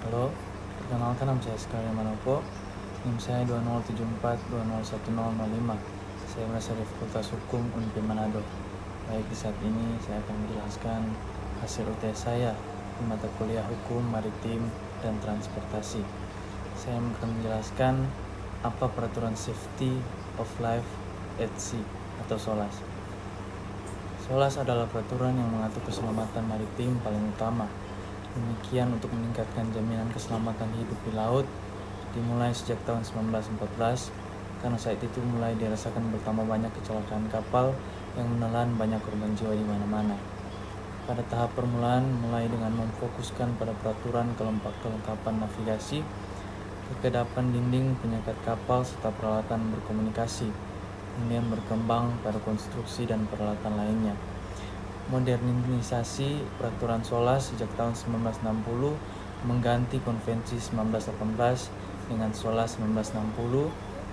Halo, perkenalkan nama saya Sekali Manopo. NIM saya 2074201005. Saya berasal dari Fakultas Hukum Unpad Manado. Baik, di saat ini saya akan menjelaskan hasil UTS saya di mata kuliah Hukum Maritim dan Transportasi. Saya akan menjelaskan apa peraturan Safety of Life at Sea atau SOLAS. SOLAS adalah peraturan yang mengatur keselamatan maritim paling utama. Demikian untuk meningkatkan jaminan keselamatan hidup di laut dimulai sejak tahun 1914 karena saat itu mulai dirasakan bertambah banyak kecelakaan kapal yang menelan banyak korban jiwa di mana-mana. Pada tahap permulaan mulai dengan memfokuskan pada peraturan kelengkapan navigasi, kekedapan dinding penyekat kapal serta peralatan berkomunikasi. Kemudian berkembang pada konstruksi dan peralatan lainnya. Modernisasi peraturan SOLAS sejak tahun 1960 mengganti Konvensi 1918 dengan SOLAS 1960,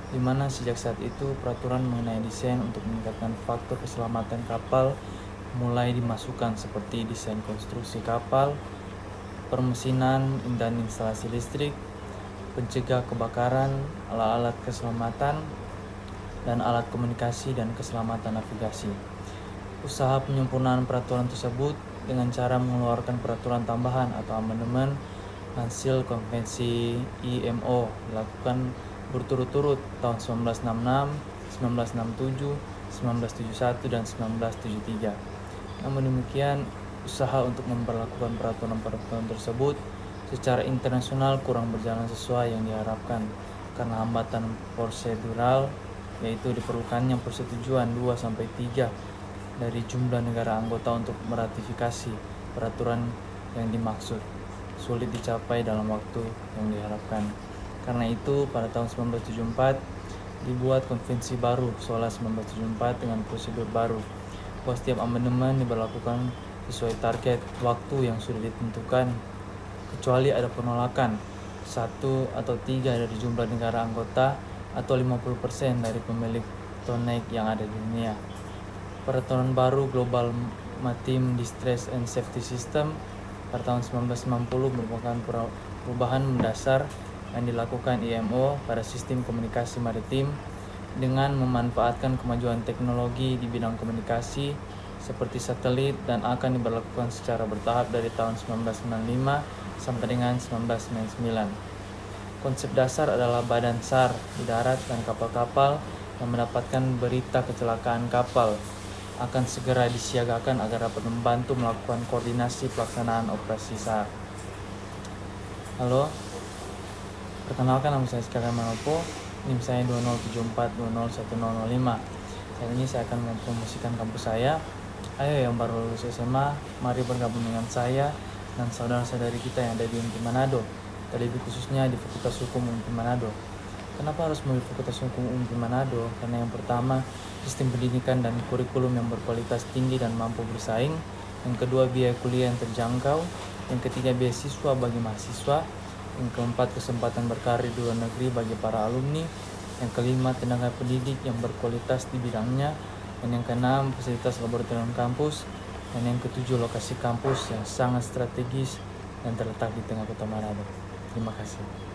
di mana sejak saat itu peraturan mengenai desain untuk meningkatkan faktor keselamatan kapal mulai dimasukkan seperti desain konstruksi kapal, permesinan dan instalasi listrik, pencegah kebakaran, alat-alat keselamatan, dan alat komunikasi dan keselamatan navigasi. Usaha penyempurnaan peraturan tersebut dengan cara mengeluarkan peraturan tambahan atau amandemen hasil konvensi IMO dilakukan berturut-turut tahun 1966, 1967, 1971, dan 1973. Namun demikian, usaha untuk memperlakukan peraturan-peraturan tersebut secara internasional kurang berjalan sesuai yang diharapkan karena hambatan prosedural, yaitu diperlukannya persetujuan 2-3 dari jumlah negara anggota untuk meratifikasi peraturan yang dimaksud, sulit dicapai dalam waktu yang diharapkan. Karena itu, pada tahun 1974 dibuat konvensi baru SOLAS 1974 dengan prosedur baru, bahwa setiap amandemen diberlakukan sesuai target waktu yang sudah ditentukan, kecuali ada penolakan 1 atau 3 dari jumlah negara anggota atau 50% dari pemilik tonnage yang ada di dunia. Peraturan baru Global Maritime Distress and Safety System pada tahun 1990 merupakan perubahan mendasar yang dilakukan IMO pada sistem komunikasi maritim dengan memanfaatkan kemajuan teknologi di bidang komunikasi seperti satelit dan akan diberlakukan secara bertahap dari tahun 1995 sampai dengan 1999. Konsep dasar adalah badan SAR di darat dan kapal-kapal yang mendapatkan berita kecelakaan kapal akan segera disiagakan agar dapat membantu melakukan koordinasi pelaksanaan operasi SAR. Halo, perkenalkan nama saya Sekali Manopo, NIM saya 2074201005. Saat ini saya akan mempromosikan kampus saya. Ayo yang baru lulus SMA, mari bergabung dengan saya dan saudara-saudari kita yang ada di Unpad Manado, terlebih khususnya di Fakultas Hukum Unpad Manado. Kenapa harus memilih Fakultas Hukum Unpad Manado? Karena yang pertama, sistem pendidikan dan kurikulum yang berkualitas tinggi dan mampu bersaing. Yang kedua, biaya kuliah yang terjangkau. Yang ketiga, beasiswa bagi mahasiswa. Yang keempat, kesempatan berkarir di luar negeri bagi para alumni. Yang kelima, tenaga pendidik yang berkualitas di bidangnya. Dan yang keenam, fasilitas laboratorium kampus. Dan yang ketujuh, lokasi kampus yang sangat strategis dan terletak di tengah kota Manado. Terima kasih.